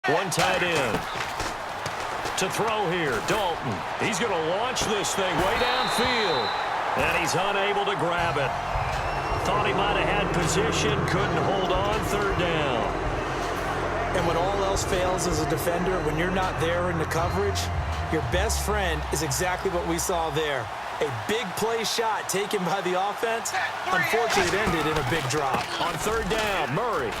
One tight end. To throw here, Dalton. He's going to launch this thing way downfield. And he's unable to grab it. Thought he might have had position, couldn't hold on, third down. And when all else fails as a defender, when you're not there in the coverage, your best friend is exactly what we saw there. A big play shot taken by the offense. Unfortunately, it ended in a big drop. On third down, Murray.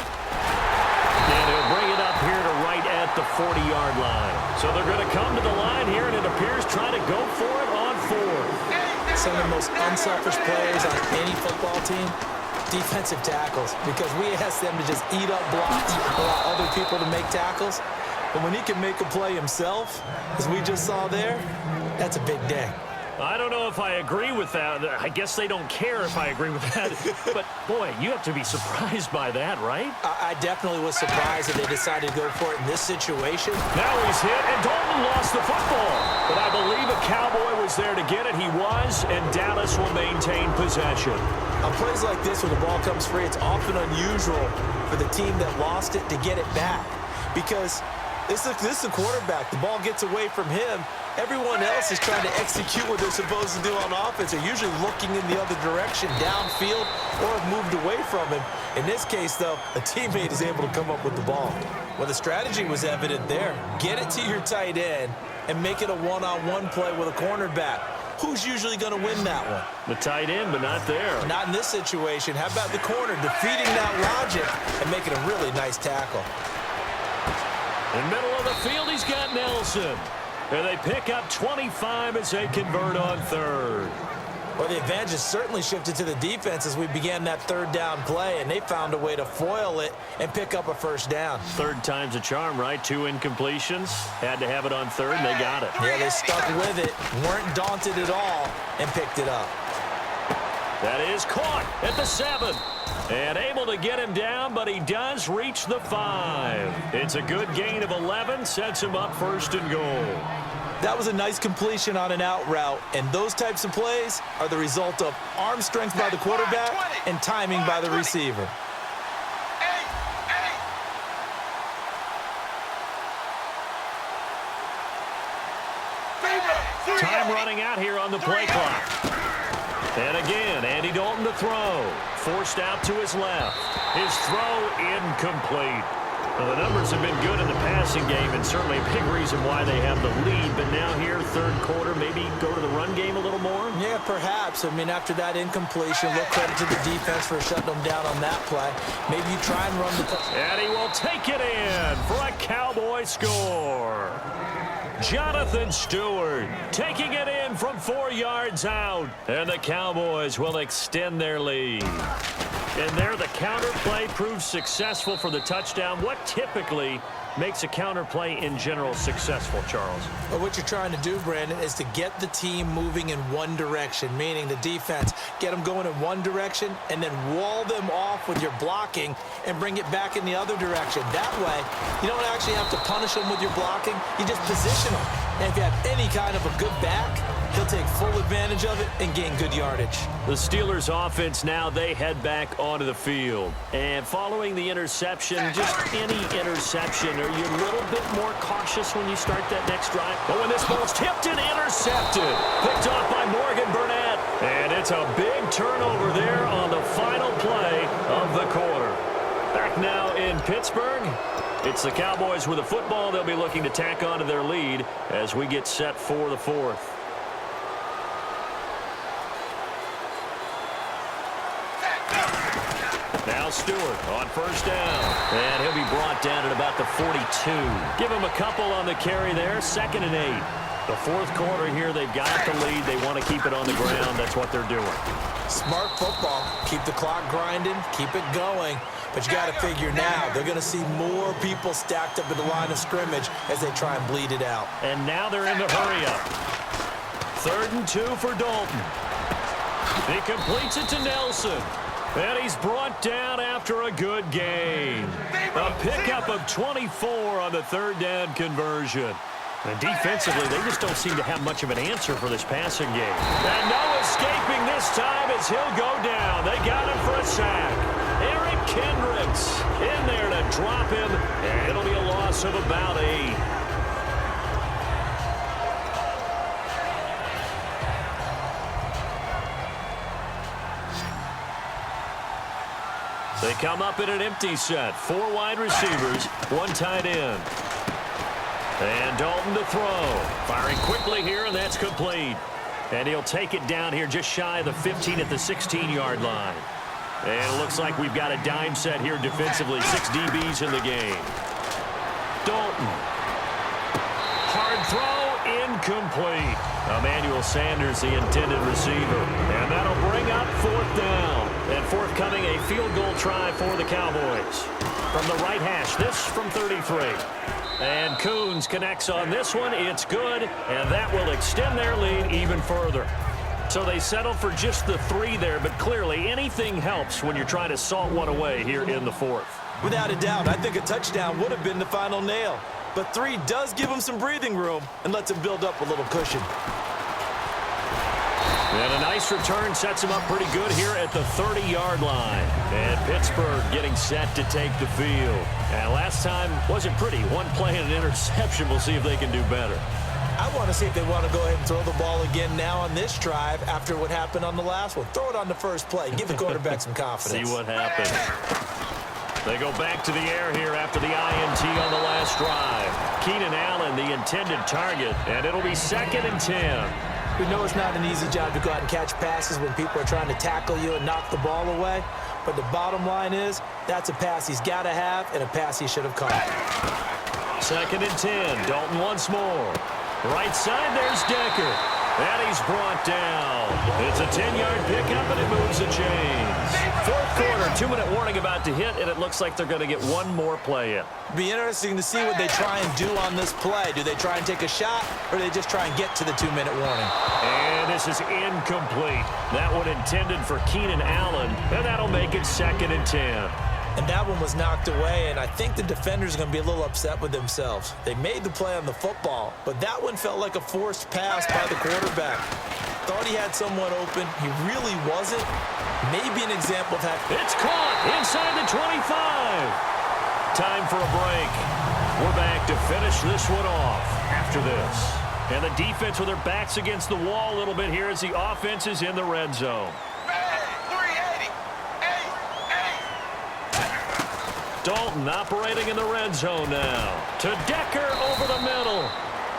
And he'll bring it up here to right at the 40-yard line. So they're going to come to the line here, and it appears trying to go for it on fourth. Some of the most unselfish players on any football team, defensive tackles, because we ask them to just eat up blocks, allow other people to make tackles. But when he can make a play himself, as we just saw there, that's a big day. I don't know if I agree with that. I guess they don't care if I agree with that. But, boy, you have to be surprised by that, right? I definitely was surprised that they decided to go for it in this situation. Now he's hit, and Dalton lost the football. But I believe a Cowboy was there to get it. He was, and Dallas will maintain possession. On plays like this, when the ball comes free, it's often unusual for the team that lost it to get it back. Because this is the quarterback. The ball gets away from him. Everyone else is trying to execute what they're supposed to do on offense. They're usually looking in the other direction, downfield, or have moved away from him. In this case, though, a teammate is able to come up with the ball. Well, the strategy was evident there. Get it to your tight end and make it a one-on-one play with a cornerback. Who's usually going to win that one? The tight end, but not there. Not in this situation. How about the corner defeating that logic and making a really nice tackle? In the middle of the field, he's got Nelson. And they pick up 25 as they convert on third. Well, the advantage has certainly shifted to the defense as we began that third down play, and they found a way to foil it and pick up a first down. Third time's a charm, right? 2 incompletions. Had to have it on third, and they got it. Yeah, they stuck with it, weren't daunted at all, and picked it up. That is caught at the 7. And able to get him down, but he does reach the 5. It's a good gain of 11, sets him up first and goal. That was a nice completion on an out route, and those types of plays are the result of arm strength by the quarterback and timing by the receiver. Time running out here on the play clock. And again, Andy Dalton to throw. Forced out to his left. His throw incomplete. Well, the numbers have been good in the passing game, and certainly a big reason why they have the lead. But now here, third quarter, maybe go to the run game a little more? Yeah, perhaps. I mean, after that incompletion, look credit to the defense for shutting them down on that play. Maybe you try and run the play. And he will take it in for a Cowboy score. Jonathan Stewart taking it in from 4 yards out. And the Cowboys will extend their lead. And there the counter play proves successful for the touchdown. What typically makes a counter play in general successful, Charles? Well, what you're trying to do, Brandon, is to get the team moving in one direction, meaning the defense, get them going in one direction and then wall them off with your blocking and bring it back in the other direction. That way, you don't actually have to punish them with your blocking. You just position them. And if you have any kind of a good back, he'll take full advantage of it and gain good yardage. The Steelers offense now, they head back onto the field. And following the interception, just any interception, are you a little bit more cautious when you start that next drive? But when this ball's tipped and intercepted, picked off by Morgan Burnett. And it's a big turnover there on the final play of the quarter. Back now in Pittsburgh. It's the Cowboys with the football. They'll be looking to tack on to their lead as we get set for the fourth. Now Stewart on first down. And he'll be brought down at about the 42. Give him a couple on the carry there. 2nd and 8. The fourth quarter here, they've got the lead. They want to keep it on the ground. That's what they're doing. Smart football. Keep the clock grinding. Keep it going. But you got to figure now, they're going to see more people stacked up at the line of scrimmage as they try and bleed it out. And now they're in the hurry-up. 3rd and 2 for Dalton. He completes it to Nelson. And he's brought down after a good gain. A pickup of 24 on the 3rd down conversion. And defensively, they just don't seem to have much of an answer for this passing game. And no escaping this time as he'll go down. They got him for a sack. Here he Kendricks in there to drop him, and it'll be a loss of about 8. They come up in an empty set. 4 wide receivers, 1 tight end. And Dalton to throw. Firing quickly here, and that's complete. And he'll take it down here just shy of the 15 at the 16-yard line. And it looks like we've got a dime set here defensively. 6 DBs in the game. Dalton. Hard throw, incomplete. Emmanuel Sanders, the intended receiver. And that'll bring up 4th down. And forthcoming, a field goal try for the Cowboys. From the right hash, this from 33. And Coons connects on this one. It's good, and that will extend their lead even further. So they settled for just the 3 there, but clearly anything helps when you're trying to salt one away here in the 4th. Without a doubt, I think a touchdown would have been the final nail. But 3 does give them some breathing room and lets them build up a little cushion. And a nice return sets him up pretty good here at the 30-yard line. And Pittsburgh getting set to take the field. And last time wasn't pretty. 1 play and an interception. We'll see if they can do better. I want to see if they want to go ahead and throw the ball again now on this drive after what happened on the last one. Throw it on the first play. Give the quarterback some confidence. See what happens. They go back to the air here after the INT on the last drive. Keenan Allen, the intended target, and it'll be 2nd and 10. We know it's not an easy job to go out and catch passes when people are trying to tackle you and knock the ball away. But the bottom line is, that's a pass he's got to have and a pass he should have caught. 2nd and 10. Dalton once more. Right side, there's Decker. And he's brought down. It's a 10-yard pickup, and it moves the chains. 4th quarter, 2-minute warning about to hit, and it looks like they're going to get 1 more play in. Be interesting to see what they try and do on this play. Do they try and take a shot, or do they just try and get to the 2-minute warning? And this is incomplete. That one intended for Keenan Allen, and that'll make it 2nd and 10. And that one was knocked away, and I think the defenders are going to be a little upset with themselves. They made the play on the football, but that one felt like a forced pass by the quarterback. Thought he had someone open. He really wasn't. Maybe an example of that. It's caught inside the 25. Time for a break. We're back to finish this one off after this. And the defense with their backs against the wall a little bit here as the offense is in the red zone. Dalton operating in the red zone now. To Decker over the middle.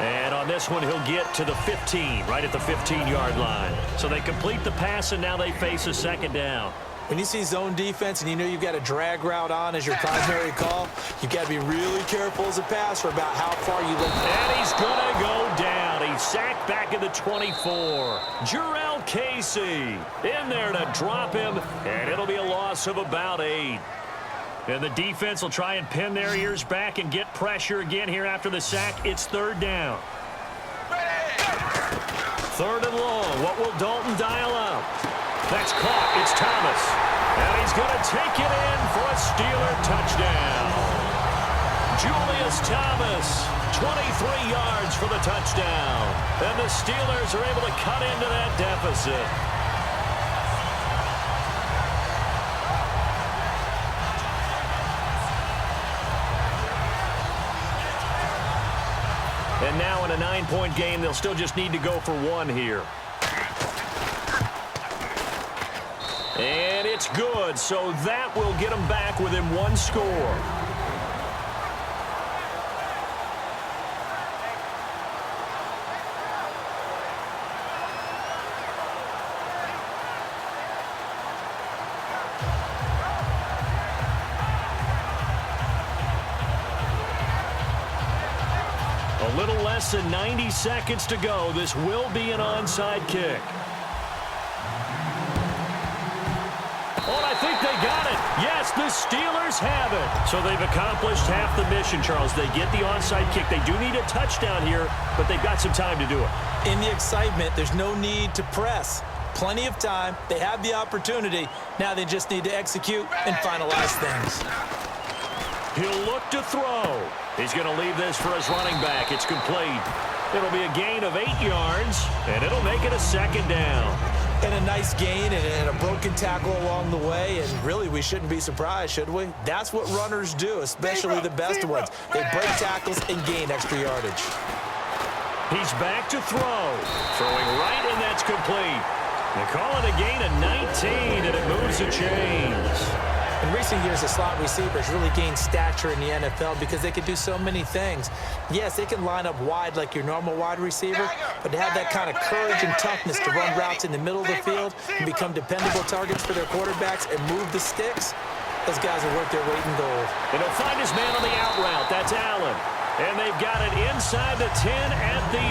And on this one, he'll get to the 15, right at the 15-yard line. So they complete the pass, and now they face a 2nd down. When you see zone defense and you know you've got a drag route on as your primary call, you've got to be really careful as a passer about how far you look. And he's going to go down. He's sacked back at the 24. Jurrell Casey in there to drop him, and it'll be a loss of about 8. And the defense will try and pin their ears back and get pressure again here after the sack. It's 3rd down. 3rd and long. What will Dalton dial up? That's caught. It's Thomas. And he's going to take it in for a Steeler touchdown. Julius Thomas, 23 yards for the touchdown. And the Steelers are able to cut into that deficit. And now in a 9-point game, they'll still just need to go for 1 here. And it's good, so that will get them back within 1 score. A little less than 90 seconds to go. This will be an onside kick. Oh, and I think they got it. Yes, the Steelers have it. So they've accomplished half the mission, Charles. They get the onside kick. They do need a touchdown here, but they've got some time to do it. In the excitement, there's no need to press. Plenty of time. They have the opportunity. Now they just need to execute and finalize things. He'll look to throw. He's going to leave this for his running back. It's complete. It'll be a gain of 8 yards, and it'll make it a 2nd down. And a nice gain and a broken tackle along the way, and really we shouldn't be surprised, should we? That's what runners do, especially the best ones. They break tackles and gain extra yardage. He's back to throw. Throwing right, and that's complete. They call it a gain of 19, and it moves the chains. In recent years, the slot receivers really gained stature in the NFL because they can do so many things. Yes, they can line up wide like your normal wide receiver, but to have that kind of courage and toughness to run routes in the middle of the field and become dependable targets for their quarterbacks and move the sticks, those guys are worth their weight in gold. And he'll find his man on the out route. That's Allen. And they've got it inside the 10 at the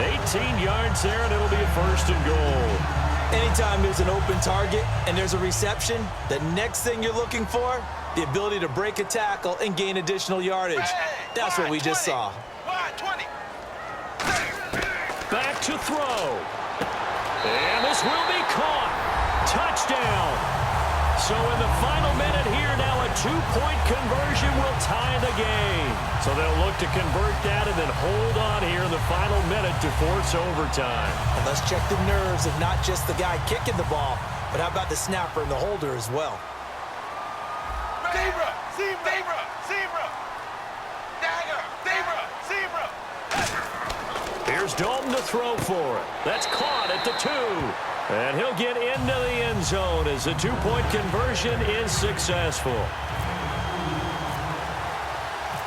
8. 18 yards there, and it'll be a first and goal. Anytime there's an open target and there's a reception, the next thing you're looking for, the ability to break a tackle and gain additional yardage. That's what we just saw. Back to throw. And this will be caught. Touchdown. So in the final minute here now, a 2-point conversion will tie the game. So they'll look to convert that and then hold on here in the final minute to force overtime. And let's check the nerves of not just the guy kicking the ball, but how about the snapper and the holder as well. Zebra, zebra, zebra, dagger, zebra, zebra. Here's Dalton to throw for it. That's caught at the 2. And he'll get into the end zone as the 2-point conversion is successful.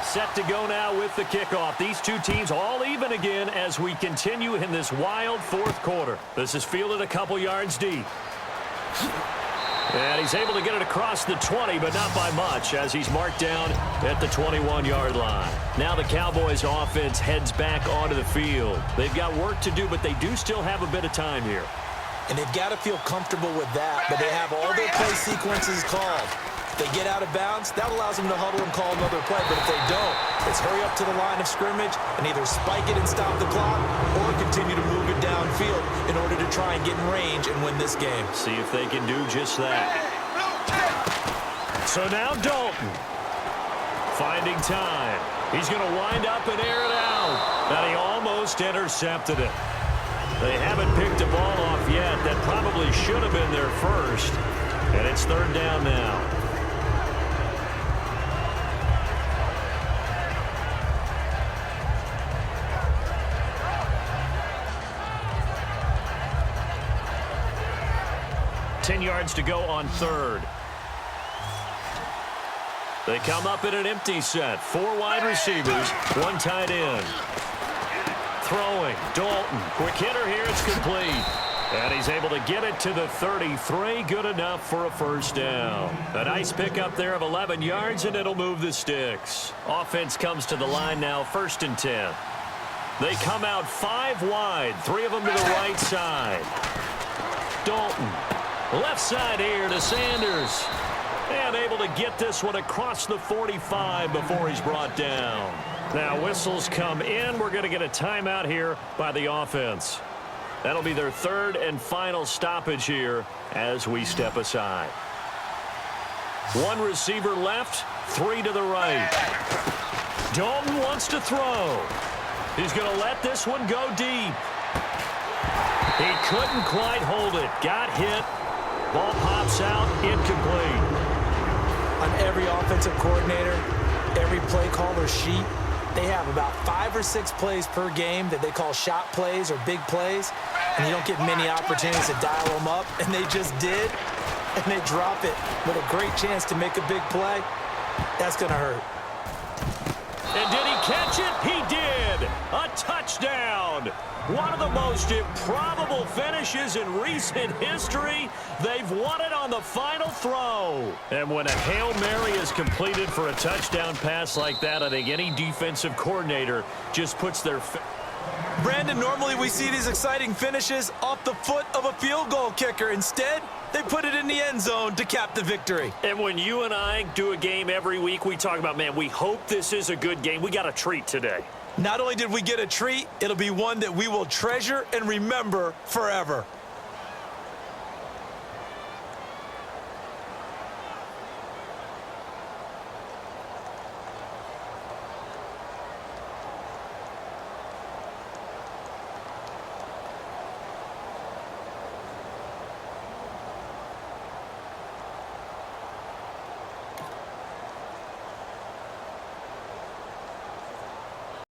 Set to go now with the kickoff. These two teams all even again as we continue in this wild fourth quarter. This is fielded a couple yards deep. And he's able to get it across the 20, but not by much, as he's marked down at the 21-yard line. Now the Cowboys offense heads back onto the field. They've got work to do, but they do still have a bit of time here. And they've got to feel comfortable with that, but they have all their play sequences called. If they get out of bounds, that allows them to huddle and call another play, but if they don't, it's hurry up to the line of scrimmage and either spike it and stop the clock or continue to move it downfield in order to try and get in range and win this game. See if they can do just that. So now Dalton finding time. He's going to wind up and air it out. And he almost intercepted it. They haven't picked the ball off yet. That probably should have been their first. And it's third down now. Ten yards to go on third. They come up in an empty set. 4 wide receivers, 1 tight end. Throwing, Dalton. Quick hitter here, it's complete. And he's able to get it to the 33. Good enough for a first down. A nice pickup there of 11 yards, and it'll move the sticks. Offense comes to the line now, 1st and 10. They come out 5 wide, 3 of them to the right side. Dalton, left side here to Sanders. And able to get this one across the 45 before he's brought down. Now whistles come in. We're going to get a timeout here by the offense. That'll be their 3rd and final stoppage here as we step aside. 1 receiver left, 3 to the right. Dalton wants to throw. He's going to let this one go deep. He couldn't quite hold it. Got hit. Ball pops out, incomplete. On every offensive coordinator, every play caller sheet, they have about 5 or 6 plays per game that they call shot plays or big plays, and you don't get many opportunities to dial them up, and they just did, and they drop it with a great chance to make a big play. That's going to hurt. And did he catch it? He did! A touchdown! One of the most improbable finishes in recent history. They've won it on the final throw. And when a Hail Mary is completed for a touchdown pass like that, I think any defensive coordinator just puts their... Brandon, normally we see these exciting finishes off the foot of a field goal kicker. Instead, they put it in the end zone to cap the victory. And when you and I do a game every week, we talk about, man, we hope this is a good game. We got a treat today. Not only did we get a treat, it'll be one that we will treasure and remember forever.